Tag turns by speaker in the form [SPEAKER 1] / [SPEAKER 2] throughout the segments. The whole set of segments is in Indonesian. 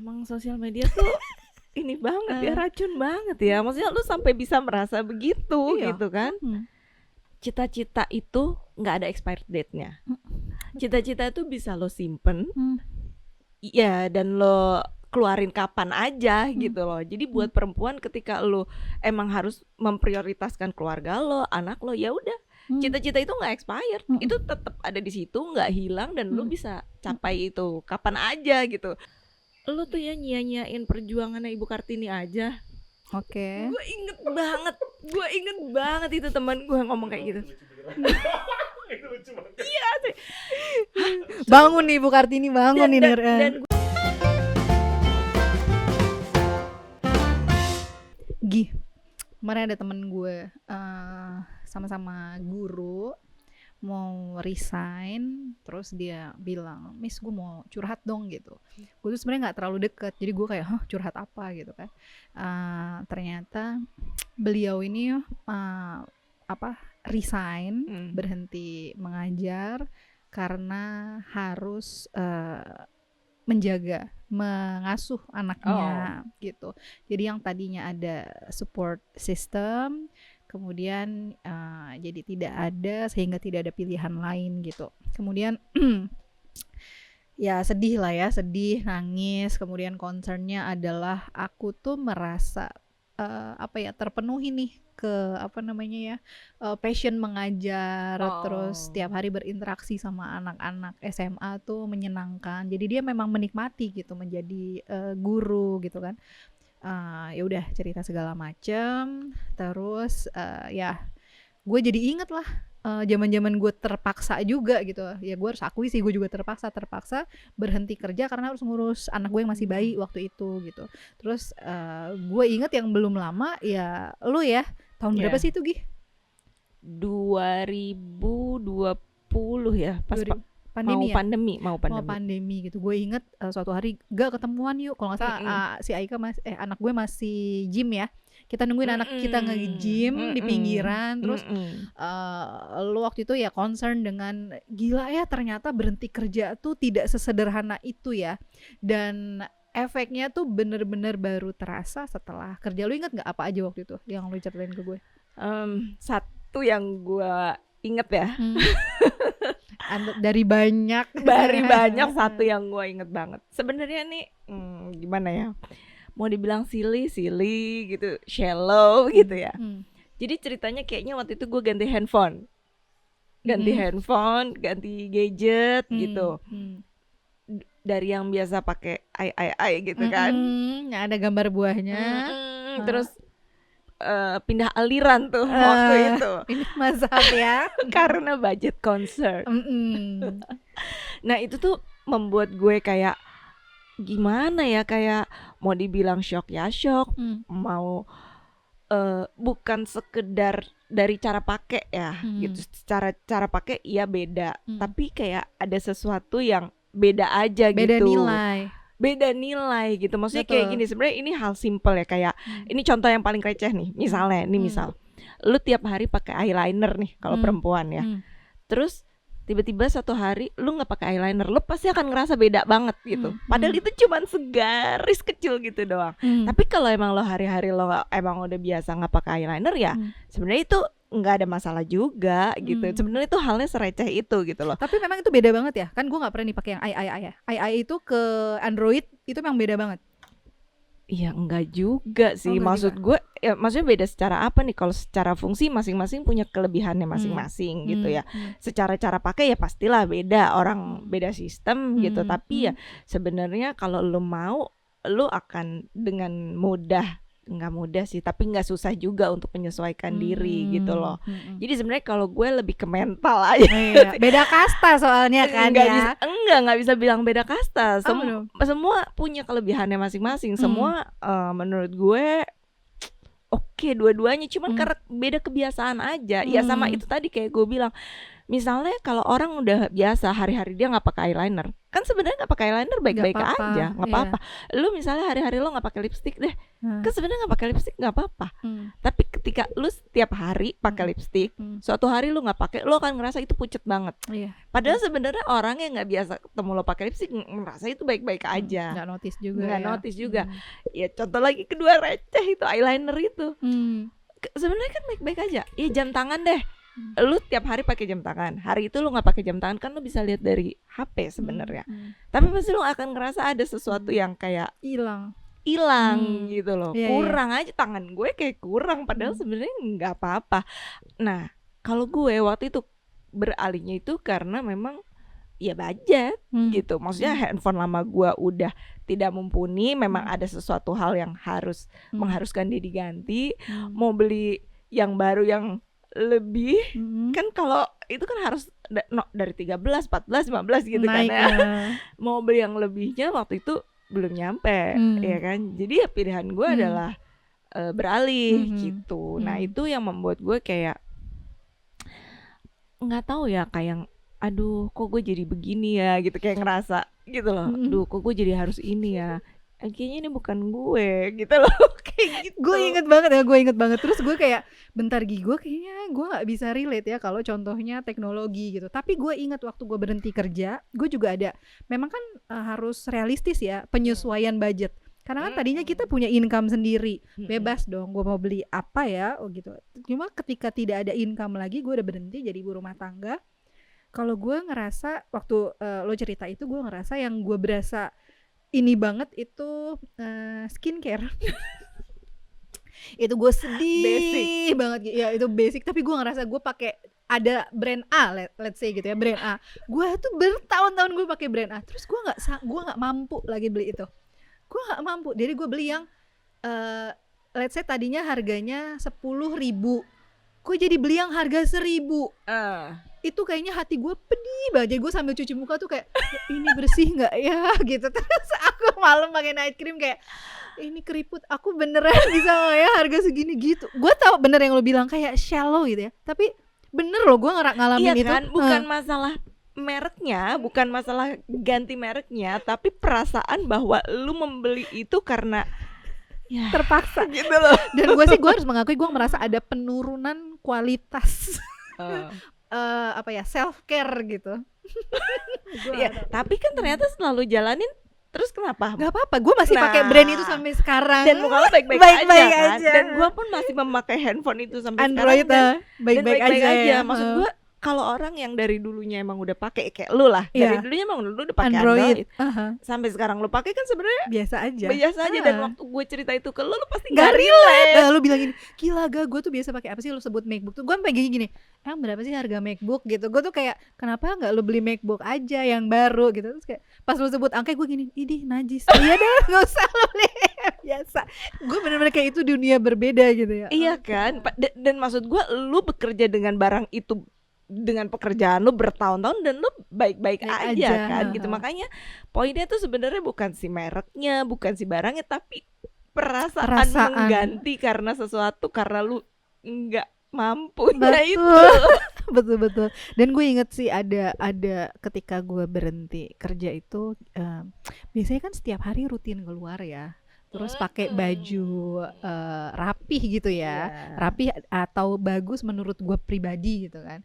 [SPEAKER 1] Emang sosial media tuh ini banget ya, racun banget ya. Maksudnya lu sampai bisa merasa begitu gitu kan. Cita-cita itu nggak ada expired date-nya. Cita-cita itu bisa lo simpen, ya, dan lo keluarin kapan aja gitu loh. Jadi buat perempuan ketika lo emang harus memprioritaskan keluarga lo, anak lo, ya udah, cita-cita itu nggak expired, itu tetap ada di situ, nggak hilang, dan lo bisa capai itu kapan aja gitu. Lo tuh ya nyia-nyiain perjuangannya Ibu Kartini aja.
[SPEAKER 2] Oke.
[SPEAKER 1] Gue inget banget itu teman gue ngomong kayak gitu.
[SPEAKER 3] Itu lucu banget.
[SPEAKER 1] Iya sih.
[SPEAKER 2] Bangun nih Bu Kartini, bangun nih denger.
[SPEAKER 1] Dan
[SPEAKER 2] Gih, kemarin ada temen gue sama-sama guru mau resign, terus dia bilang, Miss gue mau curhat dong gitu. Gue tuh sebenarnya nggak terlalu deket, jadi gue kayak, curhat apa gitu kan. Ternyata beliau ini resign, berhenti mengajar karena harus mengasuh anaknya gitu. Jadi yang tadinya ada support system, kemudian jadi tidak ada, sehingga tidak ada pilihan lain gitu. Kemudian ya sedih lah ya, sedih, nangis. Kemudian concernnya adalah aku tuh merasa terpenuhi nih ke passion mengajar, terus tiap hari berinteraksi sama anak-anak SMA tuh menyenangkan. Jadi dia memang menikmati gitu menjadi guru gitu kan. Ya udah cerita segala macem, terus ya gue jadi inget lah zaman-zaman gue terpaksa juga gitu ya. Gue harus akui sih, gue juga terpaksa berhenti kerja karena harus ngurus anak gue yang masih bayi waktu itu gitu. Terus gue inget yang belum lama ya lu ya, tahun berapa sih itu Gih?
[SPEAKER 1] 2020 ya, pas pandemi
[SPEAKER 2] gitu. Gue inget suatu hari gak ketemuan yuk, kalau nggak salah si Aika anak gue masih gym ya, kita nungguin anak kita nge-gym di pinggiran. Terus lu waktu itu ya concern dengan gila ya, ternyata berhenti kerja tuh tidak sesederhana itu ya, dan efeknya tuh bener-bener baru terasa setelah kerja. Lu inget nggak apa aja waktu itu yang lu ceritain ke gue?
[SPEAKER 1] Satu yang gue inget ya,
[SPEAKER 2] dari banyak
[SPEAKER 1] satu yang gue inget banget. Sebenarnya nih gimana ya, mau dibilang silly gitu, shallow gitu ya. Jadi ceritanya kayaknya waktu itu gue ganti handphone, ganti gadget gitu. Dari yang biasa pakai i gitu kan,
[SPEAKER 2] yang ada gambar buahnya,
[SPEAKER 1] terus pindah aliran tuh waktu itu.
[SPEAKER 2] Pindah mazhab ya.
[SPEAKER 1] Karena budget concern. Nah itu tuh membuat gue kayak gimana ya, kayak mau dibilang shock ya shock, mau bukan sekedar dari cara pakai ya gitu. Cara pakai ya beda, tapi kayak ada sesuatu yang beda aja, beda nilai gitu. Maksudnya betul. Kayak gini, sebenarnya ini hal simple ya, kayak ini contoh yang paling receh nih. Misalnya misal lu tiap hari pakai eyeliner nih kalau perempuan ya. Terus tiba-tiba satu hari lu nggak pakai eyeliner, lu pasti akan ngerasa beda banget gitu. Padahal itu cuman segaris kecil gitu doang. Tapi kalau emang lo hari-hari lo emang udah biasa nggak pakai eyeliner ya, sebenarnya itu nggak ada masalah juga gitu. Sebenarnya itu halnya sereceh itu gitu loh.
[SPEAKER 2] Tapi memang itu beda banget ya. Kan gue nggak pernah nih pakai yang ai itu ke Android itu memang beda banget.
[SPEAKER 1] Iya enggak juga sih, maksud gue ya, maksudnya beda secara apa nih? Kalau secara fungsi masing-masing punya kelebihannya masing-masing gitu ya. Secara cara pakai ya pastilah beda, orang beda sistem gitu. Tapi ya sebenarnya kalau lu mau, lu akan dengan mudah, nggak mudah sih, tapi nggak susah juga untuk menyesuaikan diri gitu loh. Jadi sebenarnya kalau gue lebih ke mental aja.
[SPEAKER 2] Beda kasta soalnya kan.
[SPEAKER 1] Nggak bisa bilang beda kasta. Semua punya kelebihannya masing-masing. Semua menurut gue oke dua-duanya, cuman karena beda kebiasaan aja. Ya sama itu tadi kayak gue bilang, misalnya kalau orang udah biasa hari-hari dia nggak pakai eyeliner, kan sebenarnya nggak pakai eyeliner baik-baik
[SPEAKER 2] Nggak apa-apa,
[SPEAKER 1] aja, nggak
[SPEAKER 2] iya.
[SPEAKER 1] apa-apa. Lu misalnya hari-hari lo nggak pakai lipstick deh, kan sebenarnya nggak pakai lipstick nggak apa-apa. Tapi ketika lu setiap hari pakai lipstick, suatu hari lu nggak pakai, lu akan ngerasa itu pucet banget.
[SPEAKER 2] Iya.
[SPEAKER 1] Padahal sebenarnya orang yang nggak biasa ketemu lo pakai lipstick ngerasa itu baik-baik aja,
[SPEAKER 2] Nggak notice juga.
[SPEAKER 1] nggak
[SPEAKER 2] ya.
[SPEAKER 1] notice juga. Ya contoh lagi kedua receh itu eyeliner itu. Sebenarnya kan baik-baik aja. Ya jam tangan deh. Lu tiap hari pakai jam tangan. Hari itu lu nggak pakai jam tangan kan lu bisa lihat dari HP sebenarnya. Tapi pasti lu akan ngerasa ada sesuatu yang kayak
[SPEAKER 2] Hilang.
[SPEAKER 1] gitu loh.
[SPEAKER 2] Iya,
[SPEAKER 1] Kurang aja tangan gue kayak kurang padahal sebenarnya nggak apa-apa. Nah, kalau gue waktu itu beralihnya itu karena memang ya budget gitu. Maksudnya handphone lama gue udah tidak mumpuni, memang ada sesuatu hal yang harus mengharuskan dia diganti. Mau beli yang baru yang lebih kan kalau itu kan harus dari 13, 14, 15 gitu
[SPEAKER 2] Naik
[SPEAKER 1] kan ya. Mau beli yang lebihnya waktu itu belum nyampe ya kan. Jadi ya pilihan gue adalah beralih gitu. Nah, itu yang membuat gue kayak nggak tahu ya, kayak aduh kok gue jadi begini ya gitu, kayak ngerasa gitu loh. Aduh kok gue jadi harus ini ya. Kayaknya ini bukan gue gitu loh. Kayak gitu.
[SPEAKER 2] Gue inget banget. Terus gue kayak bentar gue kayaknya gue nggak bisa relate ya kalau contohnya teknologi gitu. Tapi gue inget waktu gue berhenti kerja, gue juga ada. Memang kan harus realistis ya penyesuaian budget. Karena kan tadinya kita punya income sendiri, bebas dong. Gue mau beli apa ya, gitu. Cuma ketika tidak ada income lagi, gue udah berhenti jadi ibu rumah tangga. Kalau gue ngerasa waktu lo cerita itu, gue ngerasa yang gue berasa ini banget itu skincare. Itu gue sedih
[SPEAKER 1] Basic
[SPEAKER 2] banget ya, itu basic. Tapi gue ngerasa gue pakai ada brand A, let's say gitu ya, brand A. Gue tuh bertahun-tahun gue pakai brand A. Terus gue nggak mampu lagi beli itu. Gue nggak mampu. Jadi gue beli yang let's say tadinya harganya 10.000, gue jadi beli yang harga 1.000. Itu kayaknya hati gue pedih banget. Jadi gue sambil cuci muka tuh kayak ini bersih nggak ya gitu. Terus aku malam pakai night cream kayak ini keriput aku beneran bisa nggak ya harga segini gitu. Gue tahu bener yang lo bilang kayak shallow gitu ya, tapi bener loh gue ngalamin itu
[SPEAKER 1] kan? Bukan masalah mereknya, bukan masalah ganti mereknya, tapi perasaan bahwa lu membeli itu karena ya
[SPEAKER 2] terpaksa
[SPEAKER 1] gitu loh.
[SPEAKER 2] Dan gue harus mengakui gue merasa ada penurunan kualitas apa ya, self care gitu.
[SPEAKER 1] Ya, tapi kan ternyata selalu jalanin terus kenapa?
[SPEAKER 2] Gak apa-apa, gue masih pakai brand itu sampai sekarang.
[SPEAKER 1] Dan muka lo baik-baik aja kan. Dan gue pun masih memakai handphone itu sampai
[SPEAKER 2] Android
[SPEAKER 1] sekarang.
[SPEAKER 2] baik-baik aja ya.
[SPEAKER 1] Maksud gue kalau orang yang dari dulunya emang udah pakai kayak lu lah, dari dulunya emang lu udah pakai Android. Sampai sekarang lu pakai kan sebenarnya
[SPEAKER 2] biasa aja.
[SPEAKER 1] Dan waktu gue cerita itu ke lu pasti gak relate.
[SPEAKER 2] Lu bilang gini, gila gue tuh biasa pakai apa sih, lu sebut MacBook tuh. Gue sampai gini, emang berapa sih harga MacBook gitu. Gue tuh kayak kenapa nggak lu beli MacBook aja yang baru gitu. Terus kayak pas lu sebut angka gue gini, idih najis. Iya deh, nggak usah lu beli. Biasa. Gue benar-benar kayak itu dunia berbeda gitu ya.
[SPEAKER 1] Iya kan. Dan maksud gue lu bekerja dengan barang itu, dengan pekerjaan lu bertahun-tahun dan lu baik-baik aja kan gitu. Makanya poinnya tuh sebenarnya bukan si mereknya, bukan si barangnya, tapi perasaan mengganti karena sesuatu, karena lu nggak mampu.
[SPEAKER 2] Betul. Dan gue inget sih ada ketika gue berhenti kerja itu biasanya kan setiap hari rutin keluar ya. Terus pakai baju rapih gitu ya, rapih atau bagus menurut gue pribadi gitu kan.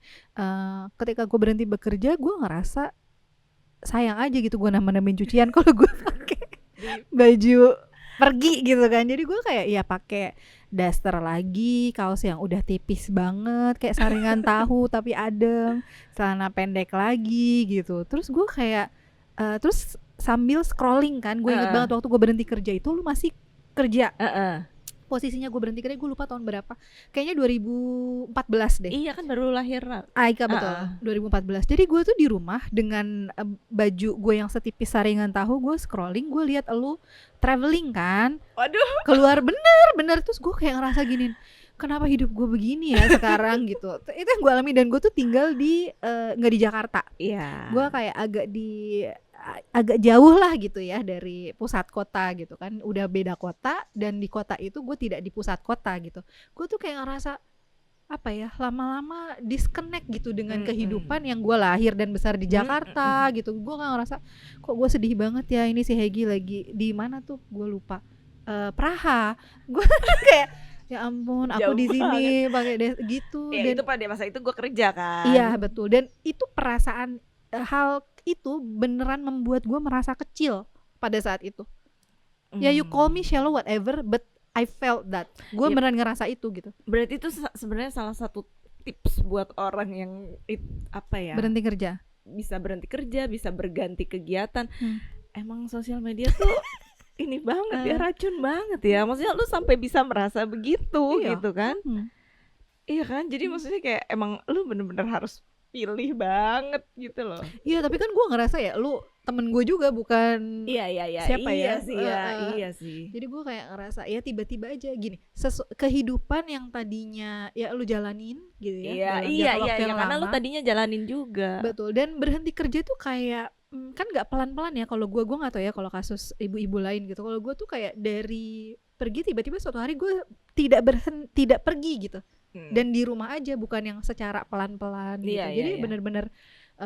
[SPEAKER 2] Ketika gue berhenti bekerja, gue ngerasa sayang aja gitu gue nambah-nambahin cucian kalau gue pakai baju pergi gitu kan. Jadi gue kayak ya pakai daster lagi, kaos yang udah tipis banget kayak saringan tahu tapi adem, celana pendek lagi gitu. Terus gue kayak terus sambil scrolling kan, gue inget banget waktu gue berhenti kerja itu lu masih kerja. Posisinya gue berhenti kerja, gue lupa tahun berapa, kayaknya 2014 deh.
[SPEAKER 1] Iya kan baru lahir.
[SPEAKER 2] Aika betul, 2014. Jadi gue tuh di rumah dengan baju gue yang setipis saringan tahu, gue scrolling, gue lihat lu traveling kan.
[SPEAKER 1] Waduh.
[SPEAKER 2] Keluar bener. Terus gue kayak ngerasa gini, kenapa hidup gue begini ya sekarang gitu. Itu yang gue alami. Dan gue tuh tinggal di nggak di Jakarta.
[SPEAKER 1] Iya.
[SPEAKER 2] Gue kayak agak jauh lah gitu ya dari pusat kota gitu kan. Udah beda kota, dan di kota itu gue tidak di pusat kota gitu. Gue tuh kayak ngerasa apa ya, lama-lama disconnect gitu dengan kehidupan yang gue lahir dan besar di Jakarta gitu. Gue gak ngerasa kok gue sedih banget ya, ini si Hegi lagi di mana tuh, gue lupa, Praha. Gue kayak ya ampun, aku di sini pakai gitu.
[SPEAKER 1] Ya, dan itu pada masa itu gue kerja kan.
[SPEAKER 2] Iya betul, dan itu perasaan hal itu beneran membuat gue merasa kecil pada saat itu. Ya you call me shallow whatever, but I felt that. Gue beneran ngerasa itu gitu.
[SPEAKER 1] Berarti itu sebenarnya salah satu tips buat orang yang
[SPEAKER 2] berhenti kerja.
[SPEAKER 1] Bisa berhenti kerja, bisa berganti kegiatan. Emang sosial media tuh ini banget ya, racun banget ya. Maksudnya lu sampai bisa merasa begitu gitu kan. Iya kan, jadi maksudnya kayak emang lu bener-bener harus pilih banget gitu loh.
[SPEAKER 2] Iya, tapi kan gue ngerasa ya lu temen gue juga, bukan siapa
[SPEAKER 1] iya
[SPEAKER 2] ya
[SPEAKER 1] sih, iya sih.
[SPEAKER 2] Jadi gue kayak ngerasa ya tiba-tiba aja gini, kehidupan yang tadinya ya lu jalanin gitu ya.
[SPEAKER 1] Iya, karena lu tadinya jalanin juga.
[SPEAKER 2] Betul, dan berhenti kerja tuh kayak kan nggak pelan-pelan ya. Kalau gue nggak tahu ya kalau kasus ibu-ibu lain gitu. Kalau gue tuh kayak dari pergi tiba-tiba suatu hari gue tidak pergi gitu. Dan di rumah aja, bukan yang secara pelan-pelan gitu. Jadi benar-benar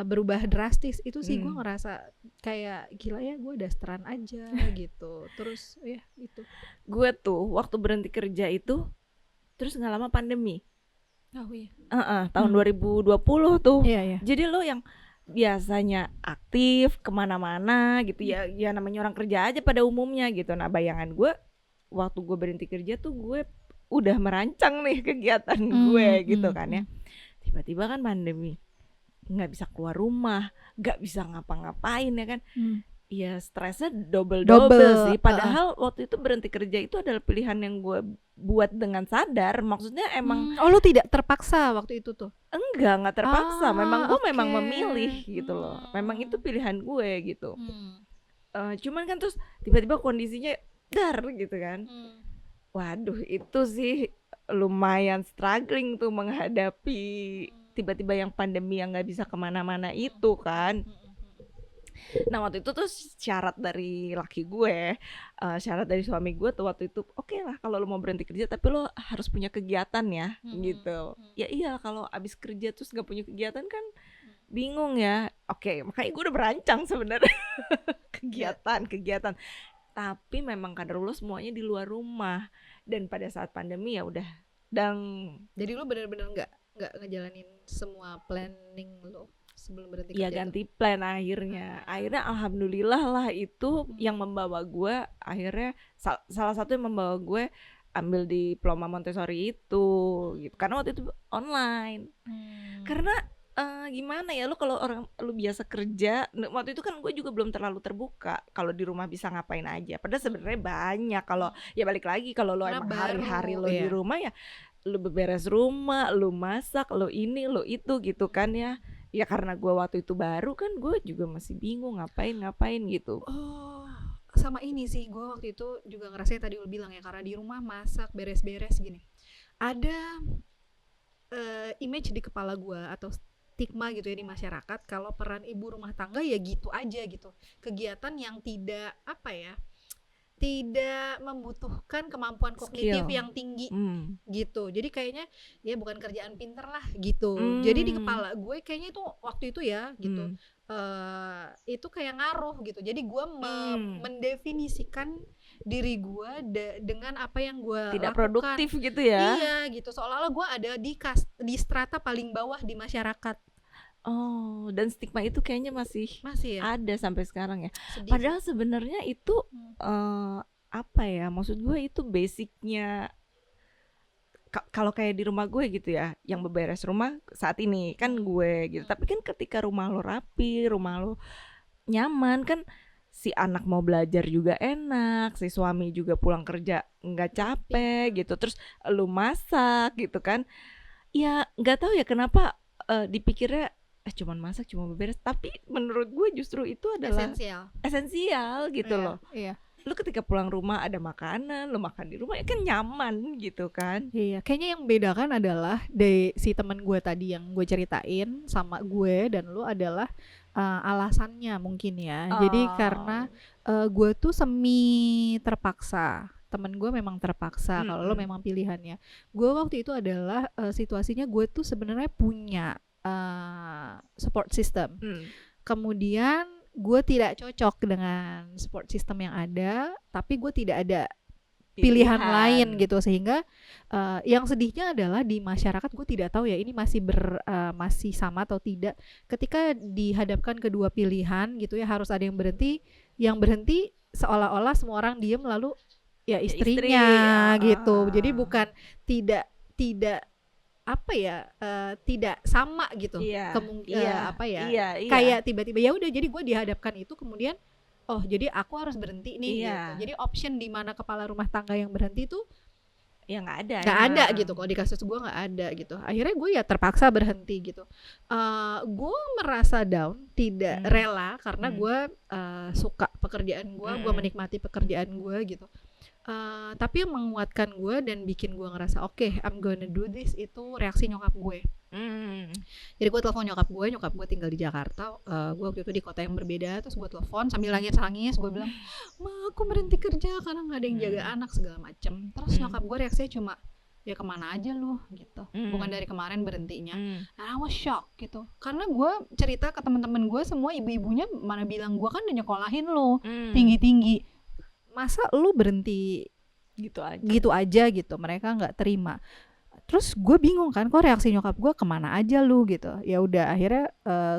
[SPEAKER 2] berubah drastis. Itu sih gue ngerasa kayak gila ya, gue dasteran aja gitu. Terus ya itu.
[SPEAKER 1] Gue tuh waktu berhenti kerja itu terus nggak lama pandemi.
[SPEAKER 2] Oh iya.
[SPEAKER 1] Tahun 2020 tuh.
[SPEAKER 2] Iya.
[SPEAKER 1] Jadi lo yang biasanya aktif kemana-mana gitu ya namanya orang kerja aja pada umumnya gitu. Nah bayangan gue waktu gue berhenti kerja tuh gue udah merancang nih kegiatan gue gitu kan ya. Tiba-tiba kan pandemi, nggak bisa keluar rumah, nggak bisa ngapa-ngapain ya kan. Ya stresnya double sih. Padahal waktu itu berhenti kerja itu adalah pilihan yang gue buat dengan sadar. Maksudnya emang
[SPEAKER 2] lu tidak terpaksa waktu itu tuh?
[SPEAKER 1] Nggak terpaksa. Memang gue memang memilih gitu loh. Memang itu pilihan gue gitu. Cuman kan terus tiba-tiba kondisinya dar gitu kan. Waduh, itu sih lumayan struggling tuh menghadapi tiba-tiba yang pandemi yang nggak bisa kemana-mana itu kan. Nah waktu itu tuh syarat dari laki gue, syarat dari suami gue tuh waktu itu, oke lah kalau lo mau berhenti kerja tapi lo harus punya kegiatan ya gitu. Ya iya, kalau abis kerja terus nggak punya kegiatan kan bingung ya. Oke, makanya gue udah berancang sebenarnya kegiatan. Tapi memang kadar lo semuanya di luar rumah. Dan pada saat pandemi ya udah
[SPEAKER 2] jadi lo benar-benar nggak ngejalanin semua planning lo sebelum berhenti kerja.
[SPEAKER 1] Ya ganti plan akhirnya alhamdulillah lah itu yang membawa gue akhirnya salah satu yang membawa gue ambil diploma Montessori itu gitu. Karena waktu itu online. Karena gimana ya, lu kalau orang lu biasa kerja waktu itu kan gue juga belum terlalu terbuka kalau di rumah bisa ngapain aja. Padahal sebenarnya banyak. Kalau ya balik lagi kalau lu emang hari-hari lu di rumah ya lu beberes rumah, lu masak, lu ini, lu itu gitu kan ya. Ya karena gue waktu itu baru kan gue juga masih bingung ngapain gitu.
[SPEAKER 2] Sama ini sih, gue waktu itu juga ngerasain tadi lu bilang ya, karena di rumah masak, beres-beres gini. Ada image di kepala gue atau stigma gitu ya di masyarakat kalau peran ibu rumah tangga ya gitu aja gitu, kegiatan yang tidak tidak membutuhkan kemampuan kognitif yang tinggi gitu. Jadi kayaknya ya bukan kerjaan pinter lah gitu. Jadi di kepala gue kayaknya itu waktu itu ya gitu, itu kayak ngaruh gitu. Jadi gue mendefinisikan diri gue dengan apa yang gue
[SPEAKER 1] tidak
[SPEAKER 2] lakukan.
[SPEAKER 1] Produktif gitu ya.
[SPEAKER 2] Iya gitu, seolah-olah gue ada di strata paling bawah di masyarakat.
[SPEAKER 1] Dan stigma itu kayaknya masih
[SPEAKER 2] ya?
[SPEAKER 1] Ada sampai sekarang ya.
[SPEAKER 2] Sedih.
[SPEAKER 1] Padahal sebenarnya itu maksud gue itu basicnya. Kalau kayak di rumah gue gitu ya, yang beberes rumah saat ini kan gue gitu. Tapi kan ketika rumah lo rapi, rumah lo nyaman kan, si anak mau belajar juga enak, si suami juga pulang kerja nggak capek gitu. Terus lo masak gitu kan. Ya nggak tahu ya kenapa dipikirnya cuman masak, cuma beberes. Tapi menurut gue justru itu adalah esensial gitu loh.
[SPEAKER 2] Iya.
[SPEAKER 1] Lu ketika pulang rumah ada makanan, lu makan di rumah ya kan nyaman gitu kan.
[SPEAKER 2] Iya, kayaknya yang membedakan adalah si teman gue tadi yang gue ceritain sama gue dan lu adalah alasannya mungkin ya. Jadi karena gue tuh semi terpaksa temen gue memang terpaksa, kalau lo memang pilihannya. Gue waktu itu adalah situasinya gue tuh sebenarnya punya support system. Kemudian gue tidak cocok dengan support system yang ada, tapi gue tidak ada pilihan lain gitu, sehingga yang sedihnya adalah di masyarakat gue tidak tahu ya ini masih sama atau tidak, ketika dihadapkan kedua pilihan gitu ya, harus ada yang berhenti seolah-olah semua orang diem lalu ya istrinya gitu. Jadi bukan tidak apa ya, tidak sama gitu kayak tiba-tiba ya udah, jadi gue dihadapkan itu, kemudian oh jadi aku harus berhenti nih gitu. Jadi option di mana kepala rumah tangga yang berhenti tuh
[SPEAKER 1] ya nggak
[SPEAKER 2] ada gitu. Kalau di kasus gue nggak ada gitu. Akhirnya gue ya terpaksa berhenti gitu. Gue merasa down, tidak rela, karena gue suka pekerjaan gue, gue menikmati pekerjaan gue gitu. Tapi yang menguatkan gue dan bikin gue ngerasa oke, I'm gonna do this, itu reaksi nyokap gue. Jadi gue telepon nyokap gue tinggal di Jakarta, gue waktu itu di kota yang berbeda. Terus gue telepon sambil nangis, gue bilang, "Ma, aku berhenti kerja karena gak ada yang jaga anak segala macem." Terus nyokap gue reaksinya cuma, "Ya kemana aja lu?" gitu. Bukan dari kemarin berhentinya. I was shock gitu, karena gue cerita ke teman-teman gue semua, ibu-ibunya mana bilang gue kan udah nyekolahin lu tinggi-tinggi, masa lu berhenti gitu aja gitu. Mereka nggak terima. Terus gue bingung kan, kok reaksi nyokap gue kemana aja lu gitu. Ya udah akhirnya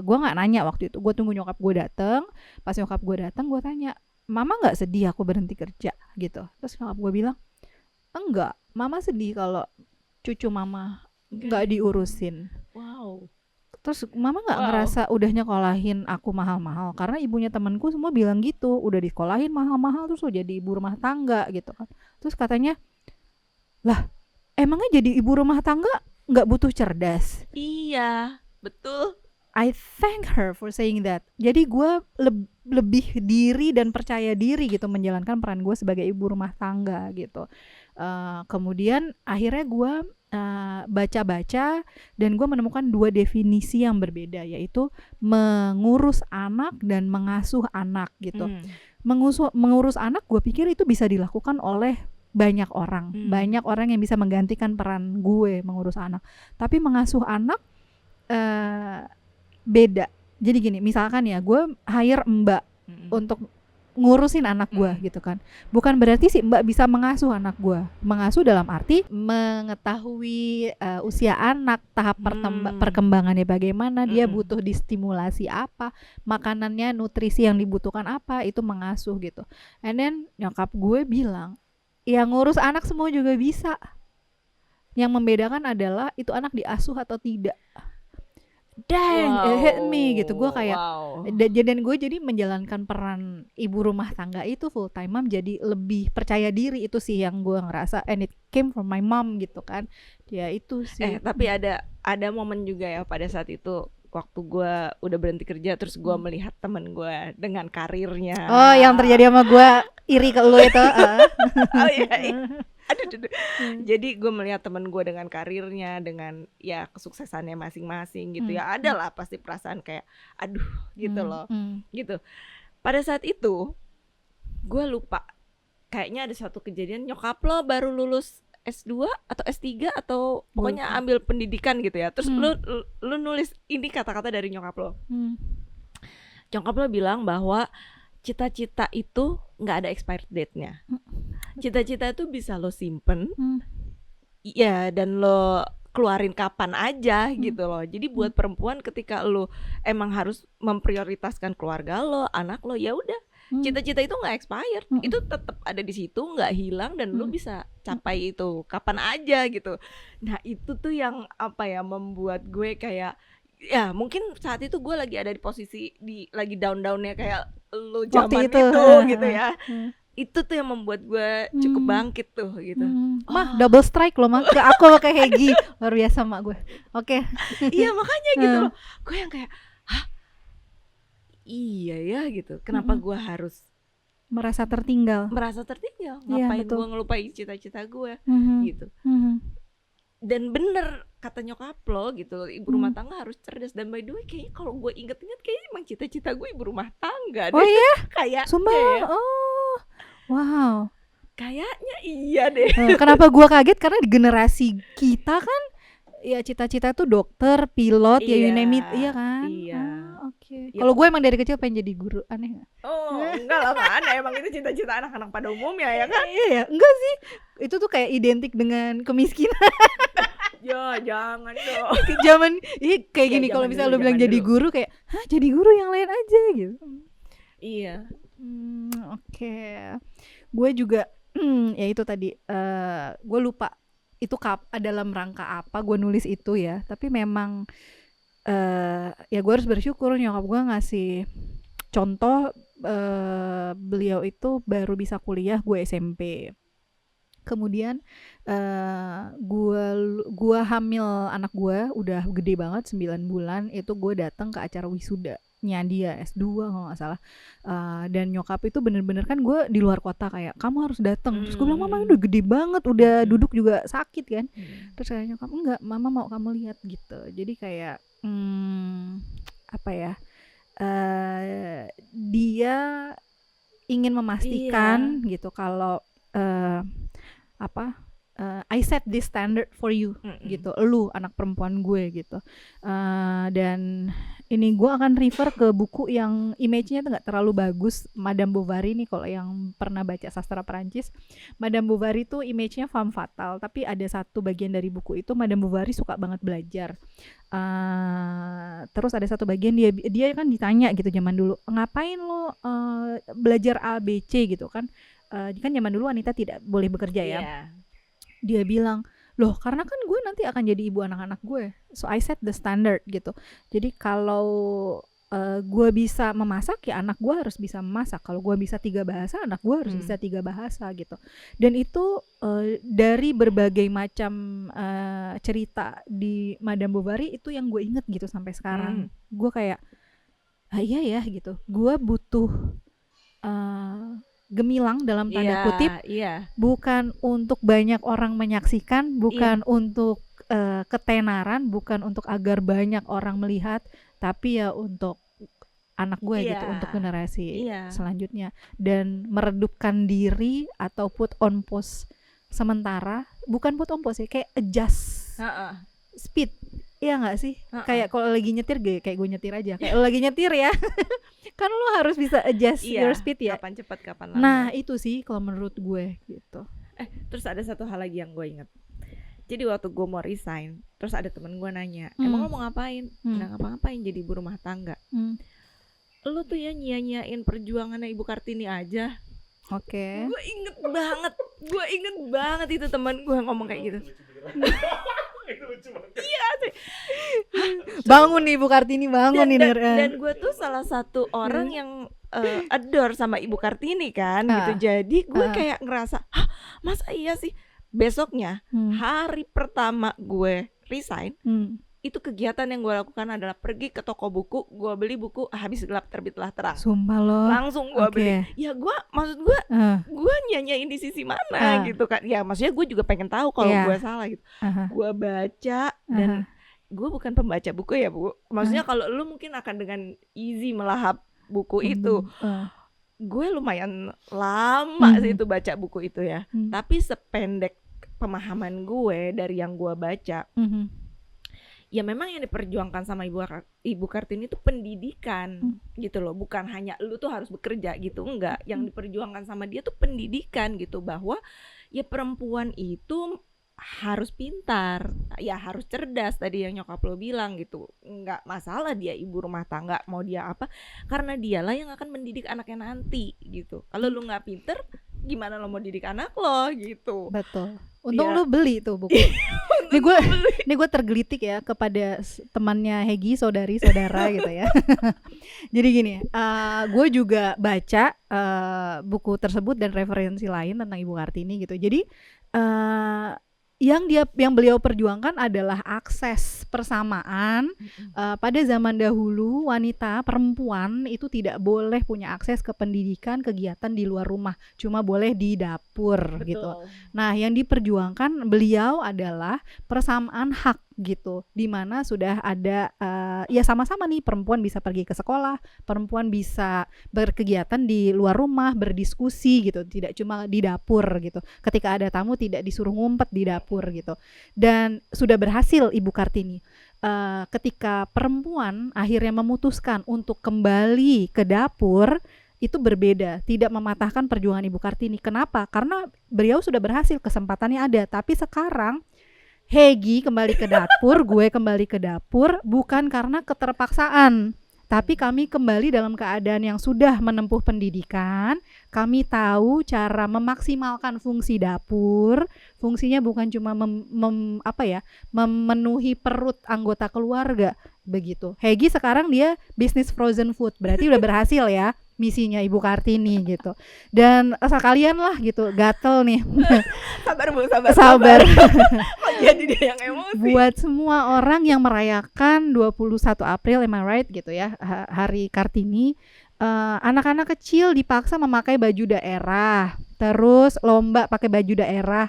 [SPEAKER 2] gue nggak nanya waktu itu, gue tunggu nyokap gue datang. Pas nyokap gue datang, gue tanya, "Mama nggak sedih aku berhenti kerja?" gitu. Terus nyokap gue bilang, "Enggak, mama sedih kalau cucu mama nggak diurusin."
[SPEAKER 1] Wow.
[SPEAKER 2] Terus mama nggak ngerasa udah nyekolahin aku mahal-mahal, karena ibunya temanku semua bilang gitu, udah disekolahin mahal-mahal terus lo jadi ibu rumah tangga gitu kan. Terus katanya, "Lah, emangnya jadi ibu rumah tangga nggak butuh cerdas?"
[SPEAKER 1] Iya, betul.
[SPEAKER 2] I thank her for saying that. Jadi gue lebih diri dan percaya diri gitu menjalankan peran gue sebagai ibu rumah tangga gitu. Kemudian akhirnya gue baca-baca dan gue menemukan dua definisi yang berbeda, yaitu mengurus anak dan mengasuh anak gitu. Mengurus anak gue pikir itu bisa dilakukan oleh banyak orang yang bisa menggantikan peran gue mengurus anak. Tapi mengasuh anak beda. Jadi gini, misalkan ya gue hire mbak untuk ngurusin anak gue gitu kan, bukan berarti si mbak bisa mengasuh anak gue. Mengasuh dalam arti mengetahui usia anak, tahap perkembangannya bagaimana, dia butuh distimulasi apa, makanannya, nutrisi yang dibutuhkan apa, itu mengasuh gitu. And then nyokap gue bilang, ya ngurus anak semua juga bisa, yang membedakan adalah itu anak diasuh atau tidak. Dang, it hit me gitu. Gue kayak dan gue jadi menjalankan peran ibu rumah tangga itu full time mom, jadi lebih percaya diri. Itu sih yang gue ngerasa, and it came from my mom gitu kan. Ya itu sih.
[SPEAKER 1] Tapi ada momen juga ya pada saat itu, waktu gue udah berhenti kerja, terus gue melihat temen gue dengan karirnya.
[SPEAKER 2] Oh, yang terjadi sama gue, iri ke lu itu.
[SPEAKER 1] Oh iya. Aduh. Jadi gue melihat temen gue dengan karirnya, dengan ya kesuksesannya masing-masing gitu ya. Ada lah pasti perasaan kayak aduh gitu loh. Gitu. Pada saat itu gue lupa, kayaknya ada suatu kejadian, nyokap lo baru lulus S2 atau S3 atau pokoknya ambil pendidikan gitu ya. Terus lu nulis ini kata-kata dari nyokap lo. Nyokap lo bilang bahwa cita-cita itu nggak ada expired date-nya. Cita-cita itu bisa lo simpen, ya, dan lo keluarin kapan aja gitu loh. Jadi buat perempuan, ketika lo emang harus memprioritaskan keluarga lo, anak lo, ya udah, cita-cita itu nggak expired, itu tetap ada di situ, nggak hilang, dan lo bisa capai itu kapan aja gitu. Nah itu tuh yang apa ya, membuat gue kayak, ya mungkin saat itu gue lagi ada di posisi lagi down-downnya kayak lo zaman itu gitu ya. Itu tuh yang membuat gue cukup bangkit tuh gitu.
[SPEAKER 2] Mah double strike loh mah. Aku kayak Hegi, luar biasa mak gue. Oke.
[SPEAKER 1] Iya makanya gitu loh. Gue yang kayak, hah? Iya ya gitu. Kenapa gue harus
[SPEAKER 2] merasa tertinggal?
[SPEAKER 1] Ngapain gue ngelupain cita-cita gue gitu. Dan bener kata nyokap lo gitu, ibu rumah tangga harus cerdas. Dan by the way, kayaknya kalau gue inget-inget, kayaknya emang cita-cita gue ibu rumah tangga deh.
[SPEAKER 2] Oh iya?
[SPEAKER 1] Kayak
[SPEAKER 2] Sumpah. Oh, wow.
[SPEAKER 1] Kayaknya iya deh.
[SPEAKER 2] Kenapa gue kaget? Karena di generasi kita kan ya cita-cita tuh dokter, pilot, ya you name it, iya kan?
[SPEAKER 1] Iya.
[SPEAKER 2] Oke.
[SPEAKER 1] Ya,
[SPEAKER 2] Kalau gue emang dari kecil pengen jadi guru, aneh gak?
[SPEAKER 1] Oh, enggak lah, nggak aneh. Emang itu cita-cita anak-anak pada umumnya ya kan?
[SPEAKER 2] Iya ya, enggak sih. Itu tuh kayak identik dengan kemiskinan.
[SPEAKER 1] Ya, jangan dong.
[SPEAKER 2] Zaman kayak
[SPEAKER 1] Ya,
[SPEAKER 2] gini, kalau
[SPEAKER 1] zaman
[SPEAKER 2] misalnya
[SPEAKER 1] dulu,
[SPEAKER 2] lu bilang
[SPEAKER 1] zaman
[SPEAKER 2] jadi
[SPEAKER 1] dulu.
[SPEAKER 2] guru kayak, hah jadi guru yang lain aja gitu.
[SPEAKER 1] Iya.
[SPEAKER 2] Oke. Gue juga ya itu tadi gue lupa itu dalam rangka apa gue nulis itu ya, tapi memang ya gue harus bersyukur nyokap gue ngasih contoh. Beliau itu baru bisa kuliah, gue SMP. Kemudian gue hamil anak gue udah gede banget 9 bulan, itu gue datang ke acara wisudanya dia S2 kalau nggak salah. Dan nyokap itu bener-bener kan gue di luar kota kayak kamu harus datang. Terus gue bilang mama udah gede banget, udah duduk juga sakit kan. Terus kayak nyokap enggak, mama mau kamu lihat gitu. Jadi kayak apa ya, dia ingin memastikan gitu kalau I set this standard for you gitu, lu anak perempuan gue gitu. Dan ini gue akan refer ke buku yang image-nya tuh nggak terlalu bagus, Madame Bovary nih, kalau yang pernah baca sastra Perancis. Madame Bovary tuh image-nya femme fatale, tapi ada satu bagian dari buku itu Madame Bovary suka banget belajar. Terus ada satu bagian dia kan ditanya gitu zaman dulu, ngapain lo belajar A B C gitu kan. Kan zaman dulu wanita tidak boleh bekerja ya. Dia bilang, loh karena kan gue nanti akan jadi ibu anak-anak gue, so I set the standard gitu. Jadi kalau gue bisa memasak, ya anak gue harus bisa memasak. Kalau gue bisa 3 bahasa, anak gue harus bisa 3 bahasa gitu. Dan itu dari berbagai macam cerita di Madame Bovary itu yang gue inget gitu sampai sekarang. Gue kayak iya ya gitu, gue butuh gemilang dalam tanda kutip, bukan untuk banyak orang menyaksikan, bukan untuk ketenaran, bukan untuk agar banyak orang melihat, tapi ya untuk anak gue gitu, untuk generasi selanjutnya. Dan meredupkan diri atau put on pause sementara, bukan put on pause ya, kayak adjust speed. Iya gak sih? Kayak kalau lagi nyetir, kayak gue nyetir aja. Kayak lo lagi nyetir ya, kan lo harus bisa adjust your speed ya.
[SPEAKER 1] Kapan cepat, kapan lambat.
[SPEAKER 2] Nah itu sih kalau menurut gue gitu.
[SPEAKER 1] Terus ada satu hal lagi yang gue inget. Jadi waktu gue mau resign, terus ada temen gue nanya, emang lo mau ngapain? Nggak ngapa-ngapain, jadi ibu rumah tangga. Lo tuh ya nyia-nyiain perjuangannya Ibu Kartini aja.
[SPEAKER 2] Oke.
[SPEAKER 1] Gue inget banget itu teman gue ngomong kayak gitu.
[SPEAKER 3] Itu lucu banget.
[SPEAKER 1] Iya sih.
[SPEAKER 2] Bangun nih Ibu Kartini, bangun nih.
[SPEAKER 1] Dan gue tuh salah satu orang yang adore sama Ibu Kartini kan gitu. Jadi gue kayak ngerasa, hah masa iya sih. Besoknya hari pertama gue resign, itu kegiatan yang gue lakukan adalah pergi ke toko buku, gue beli buku Habis Gelap Terbitlah Terang.
[SPEAKER 2] Sumpah lo.
[SPEAKER 1] Langsung gue beli. Ya gue maksud gue nyanyain di sisi mana gitu kan. Ya maksudnya gue juga pengen tahu kalau gue salah gitu. Gue baca dan gue bukan pembaca buku ya Bu. Maksudnya kalau lu mungkin akan dengan easy melahap buku itu. Gue lumayan lama sih itu baca buku itu ya. Tapi sependek pemahaman gue dari yang gue baca, ya memang yang diperjuangkan sama Ibu Kartini itu pendidikan gitu loh. Bukan hanya lu tuh harus bekerja gitu, enggak. Yang diperjuangkan sama dia tuh pendidikan gitu, bahwa ya perempuan itu harus pintar, ya harus cerdas, tadi yang nyokap lo bilang gitu. Enggak masalah dia ibu rumah tangga, mau dia apa, karena dialah yang akan mendidik anaknya nanti gitu. Kalau lu nggak pinter, gimana lo mau didik anak lo gitu.
[SPEAKER 2] Betul. Untung lu beli tuh buku. Ini gue tergelitik ya kepada temannya Hegi, saudara gitu ya. Jadi gini, gue juga baca buku tersebut dan referensi lain tentang Ibu Kartini gitu. Jadi yang beliau perjuangkan adalah akses persamaan. Pada zaman dahulu wanita perempuan itu tidak boleh punya akses ke pendidikan, kegiatan di luar rumah, cuma boleh di dapur. Betul. Gitu. Nah yang diperjuangkan beliau adalah persamaan hak gitu, dimana sudah ada ya sama-sama nih, perempuan bisa pergi ke sekolah, perempuan bisa berkegiatan di luar rumah, berdiskusi gitu, tidak cuma di dapur gitu, ketika ada tamu tidak disuruh ngumpet di dapur gitu. Dan sudah berhasil Ibu Kartini. Ketika perempuan akhirnya memutuskan untuk kembali ke dapur, itu berbeda, tidak mematahkan perjuangan Ibu Kartini. Kenapa? Karena beliau sudah berhasil, kesempatannya ada. Tapi sekarang Hegi kembali ke dapur, gue kembali ke dapur bukan karena keterpaksaan, tapi kami kembali dalam keadaan yang sudah menempuh pendidikan. Kami tahu cara memaksimalkan fungsi dapur. Fungsinya bukan cuma memenuhi perut anggota keluarga begitu. Hegi sekarang dia bisnis frozen food, berarti udah berhasil ya misinya Ibu Kartini gitu. Dan sekalian lah gitu, gatel nih.
[SPEAKER 1] Sabar Bu,
[SPEAKER 2] Sabar.
[SPEAKER 1] Jadi dia yang emosi.
[SPEAKER 2] Buat semua orang yang merayakan 21 April, am I right gitu ya, Hari Kartini, anak-anak kecil dipaksa memakai baju daerah, terus lomba pakai baju daerah.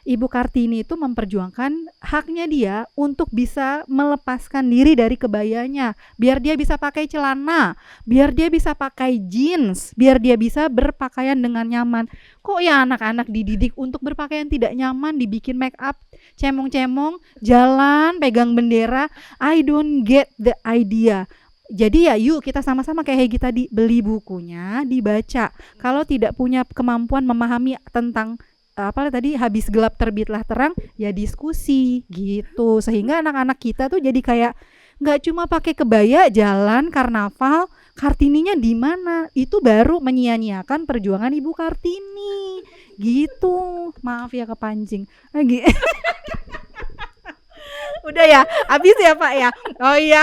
[SPEAKER 2] Ibu Kartini itu memperjuangkan haknya dia untuk bisa melepaskan diri dari kebayanya, biar dia bisa pakai celana, biar dia bisa pakai jeans, biar dia bisa berpakaian dengan nyaman. Kok ya anak-anak dididik untuk berpakaian tidak nyaman, dibikin make up, cemong-cemong, jalan pegang bendera? I don't get the idea. Jadi ya yuk kita sama-sama kayak Hegi tadi, beli bukunya, dibaca. Kalau tidak punya kemampuan memahami tentang apa tadi, habis gelap terbitlah terang, ya diskusi gitu, sehingga anak-anak kita tuh jadi kayak nggak cuma pakai kebaya jalan karnaval, Kartininya di mana, itu baru menyia-nyiakan perjuangan Ibu Kartini gitu. Maaf ya kepancing lagi. Udah ya habis ya Pak ya. Oh iya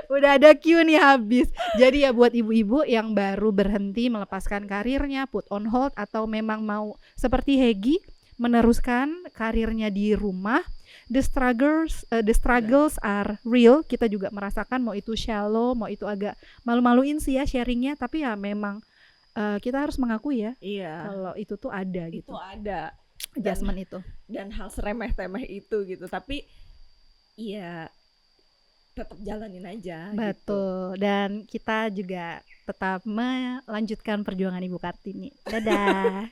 [SPEAKER 2] udah ada Q nih habis. Jadi ya buat ibu-ibu yang baru berhenti melepaskan karirnya, put on hold, atau memang mau seperti Hegi meneruskan karirnya di rumah, the struggles are real. Kita juga merasakan, mau itu shallow, mau itu agak malu-maluin sih ya sharingnya, tapi ya memang kita harus mengakui ya, kalau itu tuh ada gitu.
[SPEAKER 1] Itu ada
[SPEAKER 2] adjustment itu.
[SPEAKER 1] Dan hal seremeh-temeh itu gitu. Tapi ya tetap jalanin aja.
[SPEAKER 2] Betul. Gitu. Dan kita juga tetap melanjutkan perjuangan Ibu Kartini. Dadah.